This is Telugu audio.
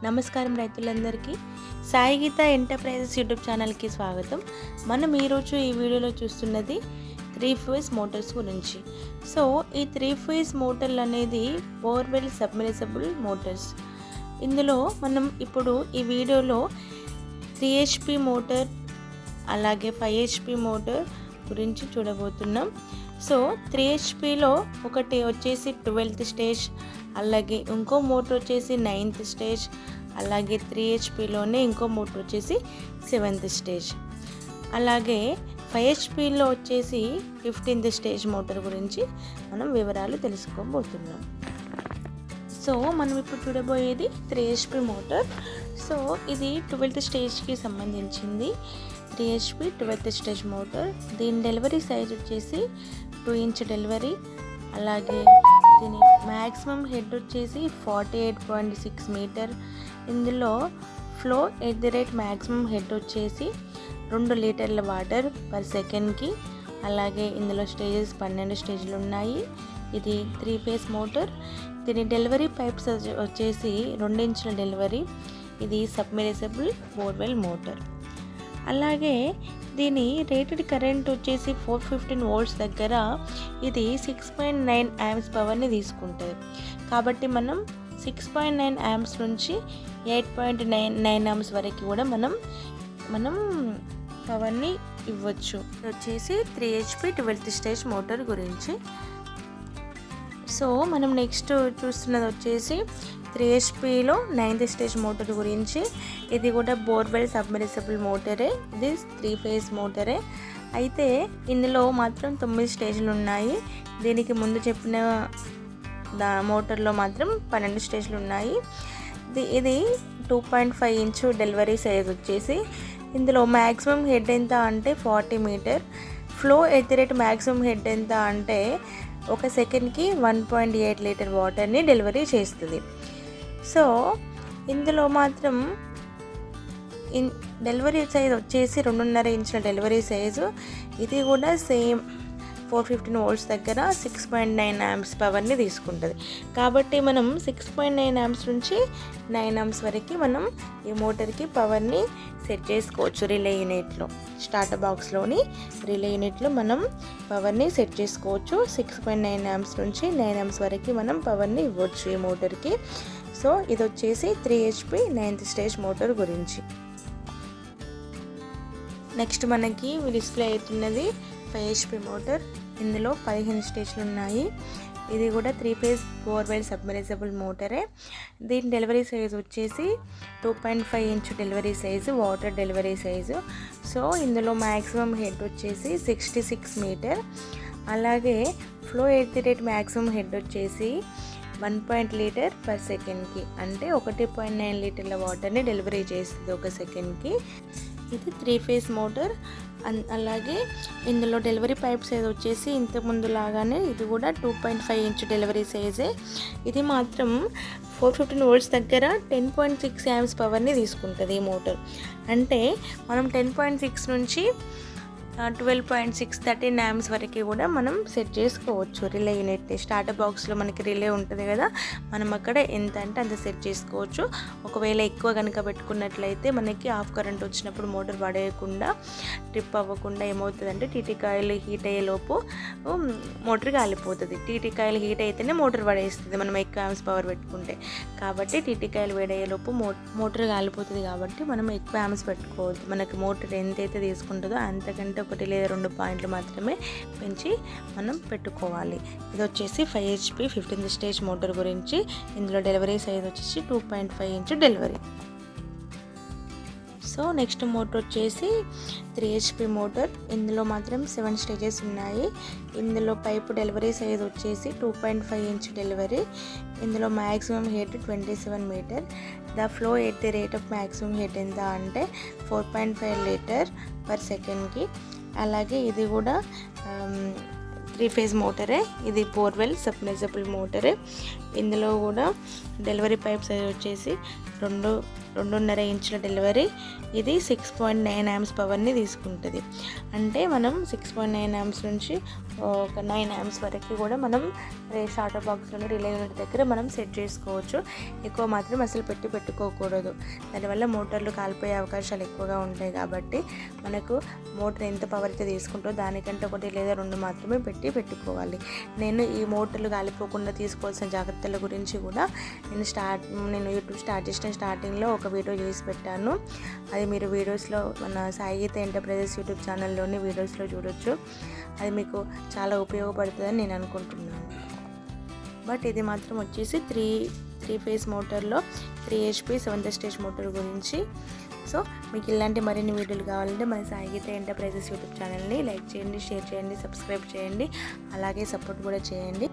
నమస్కారం రైతులందరికీ. సాయి గీత ఎంటర్ప్రైజెస్ యూట్యూబ్ ఛానల్కి స్వాగతం. మనం ఈరోజు ఈ వీడియోలో చూస్తున్నది 3 ఫేజ్ మోటార్స్ గురించి. సో ఈ 3 ఫేజ్ మోటార్లు అనేది బోర్వెల్ సబ్మెర్సిబుల్ మోటార్స్. ఇందులో మనం ఇప్పుడు ఈ వీడియోలో 3 HP మోటార్ అలాగే 5 HP మోటార్ గురించి చూడబోతున్నాం. సో 3 HPలో ఒకటి వచ్చేసి 12th స్టేజ్, అలాగే ఇంకో మోటార్ వచ్చేసి 9th స్టేజ్, అలాగే 3 HPలోనే ఇంకో మోటార్ వచ్చేసి 7th స్టేజ్, అలాగే 5 HPలో వచ్చేసి 15th స్టేజ్ మోటార్ గురించి మనం వివరాలు తెలుసుకోబోతున్నాం. సో మనం ఇప్పుడు చూడబోయేది 3 HP మోటార్. సో ఇది 12th స్టేజ్కి సంబంధించింది. 3 HP 12th స్టేజ్ మోటార్. దీని డెలివరీ సైజ్ వచ్చేసి 2 ఇంచ్ డెలివరీ, అలాగే దీని మ్యాక్సిమం హెడ్ వచ్చేసి 48.6 మీటర్. ఇందులో flow at the rate maximum head వచ్చేసి 2 లీటర్ల వాటర్ పర్ సెకండ్కి. అలాగే ఇందులో స్టేజెస్ 12 స్టేజ్లు ఉన్నాయి. ఇది 3 ఫేజ్ మోటార్. దీని డెలివరీ పైప్స్ వచ్చేసి 2 ఇంచుల డెలివరీ. ఇది సబ్మెర్సిబుల్ బోర్వెల్ మోటార్. అలాగే దీని రేటెడ్ కరెంట్ వచ్చేసి 415 వోల్ట్స్ దగ్గర ఇది 6.9 amps పవర్ని తీసుకుంటుంది. కాబట్టి మనం 6.9 amps నుంచి 8.99 amps వరకు కూడా మనం పవర్ని ఇవ్వచ్చు. వచ్చేసి 3 HP 12th స్టేజ్ మోటార్ గురించి. సో మనం నెక్స్ట్ చూస్తున్నది వచ్చేసి 3 HPలో 9th స్టేజ్ మోటార్ గురించి. ఇది కూడా బోర్వెల్ సబ్మెర్సిబుల్ మోటరే. ఇది 3 ఫేజ్ మోటరే. అయితే ఇందులో మాత్రం 9 స్టేజ్లు ఉన్నాయి. దీనికి ముందు చెప్పిన మోటార్లో మాత్రం 12 స్టేజ్లు ఉన్నాయి. ఇది 2.5 ఇంచ్ డెలివరీ సైజ్ వచ్చేసి. ఇందులో మ్యాక్సిమం హెడ్ ఎంత అంటే 40 metre. Flow at the rate maximum head ఎంత అంటే ఒక సెకండ్కి 1.8 లీటర్ వాటర్ని డెలివరీ చేస్తుంది. సో ఇందులో మాత్రం డెలివరీ సైజ్ వచ్చేసి 2.5 ఇంచుల డెలివరీ సైజు. ఇది కూడా సేమ్ 415 వోల్ట్స్ దగ్గర 6.9 amps పవర్ని తీసుకుంటుంది. కాబట్టి మనం 6.9 amps నుంచి 9 amps వరకు మనం ఈ మోటార్కి పవర్ని సెట్ చేసుకోవచ్చు. రిలే యూనిట్లో, స్టార్టర్ బాక్స్లోని రిలే యూనిట్లో మనం పవర్ని సెట్ చేసుకోవచ్చు. 6.9 amps నుంచి 9 amps వరకు మనం పవర్ని ఇవ్వచ్చు ఈ మోటార్కి. సో ఇది వచ్చేసి 3 HP 9th స్టేజ్ మోటార్ గురించి. నెక్స్ట్ మనకి డిస్ప్లే అవుతున్నది 5 HP మోటార్. ఇందులో 15 స్టేజ్లు ఉన్నాయి. ఇది కూడా 3 ఫేజ్ బోర్వెల్ సబ్మెర్సిబుల్ మోటరే. దీని డెలివరీ సైజ్ వచ్చేసి 2.5 inch delivery size, water delivery size. So ఇందులో మ్యాక్సిమం హెడ్ వచ్చేసి 66 మీటర్. అలాగే flow at the rate maximum head వచ్చేసి 1 లీటర్ పర్ సెకండ్కి, అంటే 1.9 లీటర్ల వాటర్ని డెలివరీ చేస్తుంది ఒక సెకండ్కి. ఇది 3 ఫేజ్ మోటార్. అలాగే ఇందులో డెలివరీ పైప్ సైజ్ వచ్చేసి ఇంతకుముందు లాగానే ఇది కూడా 2.5 ఇంచ్ డెలివరీ సైజే. ఇది మాత్రం 415 వోల్ట్స్ దగ్గర 10.6 amps పవర్ని తీసుకుంటుంది ఈ మోటార్. అంటే మనం 10.6 నుంచి 12.6 13 amps వరకు కూడా మనం సెట్ చేసుకోవచ్చు రిలే యూనిట్ని. స్టార్టర్ బాక్స్లో మనకి రిలే ఉంటుంది కదా, మనం అక్కడ ఎంత అంటే అంత సెట్ చేసుకోవచ్చు. ఒకవేళ ఎక్కువ కనుక పెట్టుకున్నట్లయితే మనకి ఆఫ్ కరెంట్ వచ్చినప్పుడు మోటార్ పడేయకుండా, ట్రిప్ అవ్వకుండా ఏమవుతుందంటే టీటీ కాయిల్ హీట్ అయ్యేలోపు మోటార్ కాలిపోతుంది. టీటీ కాయిల్ హీట్ అయితేనే మోటార్ పడేస్తుంది మనం ఎక్కువ amps పవర్ పెట్టుకుంటే. కాబట్టి టీటీ కాయిల్ వేడయ్యేలోపు మోటార్ కాలిపోతుంది. కాబట్టి మనం ఎక్కువ amps పెట్టుకోవద్దు. మనకి మోటార్ ఎంతైతే తీసుకుంటుందో అంతకంటే 1 లేదా 2 పాయింట్లు మాత్రమే పెంచి మనం పెట్టుకోవాలి. ఇది వచ్చేసి 5 HP 15th స్టేజ్ మోటార్ గురించి. ఇందులో డెలివరీ సైజ్ వచ్చేసి 2.5 inch delivery. So next motor వచ్చేసి 3 HP మోటార్. ఇందులో మాత్రం 7 స్టేజెస్ ఉన్నాయి. ఇందులో పైప్ డెలివరీ సైజ్ వచ్చేసి 2.5 ఇంచ్ డెలివరీ. ఇందులో maximum head 27 metre. The flow at the rate of maximum head ఎంత అంటే 4.5 లీటర్ పర్ సెకండ్కి. అలాగే ఇది కూడా 3 ఫేజ్ మోటరే. ఇది బోర్వెల్ సబ్మెర్సిబుల్ మోటరే. ఇందులో కూడా డెలివరీ పైప్ సైజ్ వచ్చేసి 2.5 ఇంచుల డెలివరీ. ఇది 6.9 amps పవర్ని తీసుకుంటుంది. అంటే మనం 6.9 amps నుంచి ఒక 9 amps వరకు కూడా మనం స్టార్టర్ బాక్స్లోని రిలే యూనిట్ దగ్గర మనం సెట్ చేసుకోవచ్చు. ఎక్కువ మాత్రం అసలు పెట్టుకోకూడదు. దానివల్ల మోటార్లు కాలిపోయే అవకాశాలు ఎక్కువగా ఉంటాయి. కాబట్టి మనకు మోటార్ ఎంత పవర్ అయితే తీసుకుంటుందో దానికంటే 1 లేదా 2 మాత్రమే పెట్టుకోవాలి. నేను ఈ మోటార్లు కాలిపోకుండా తీసుకోవాల్సిన జాగ్రత్తల గురించి కూడా నేను యూట్యూబ్ స్టార్ట్ చేసిన స్టార్టింగ్లో ఒక వీడియో చేసి పెట్టాను. అది మీరు వీడియోస్లో మన సాయి గీత ఎంటర్ప్రైజెస్ యూట్యూబ్ ఛానల్లోని వీడియోస్లో చూడొచ్చు. అది మీకు చాలా ఉపయోగపడుతుందని నేను అనుకుంటున్నాను. బట్ ఇది మాత్రం వచ్చేసి త్రీ ఫేజ్ మోటార్లో 3 HP 7th స్టేజ్ మోటార్ గురించి. సో మీకు ఇలాంటి మరిన్ని వీడియోలు కావాలంటే మన సాయి గీత ఎంటర్ప్రైజెస్ యూట్యూబ్ ఛానల్ని లైక్ చేయండి, షేర్ చేయండి, సబ్స్క్రైబ్ చేయండి, అలాగే సపోర్ట్ కూడా చేయండి.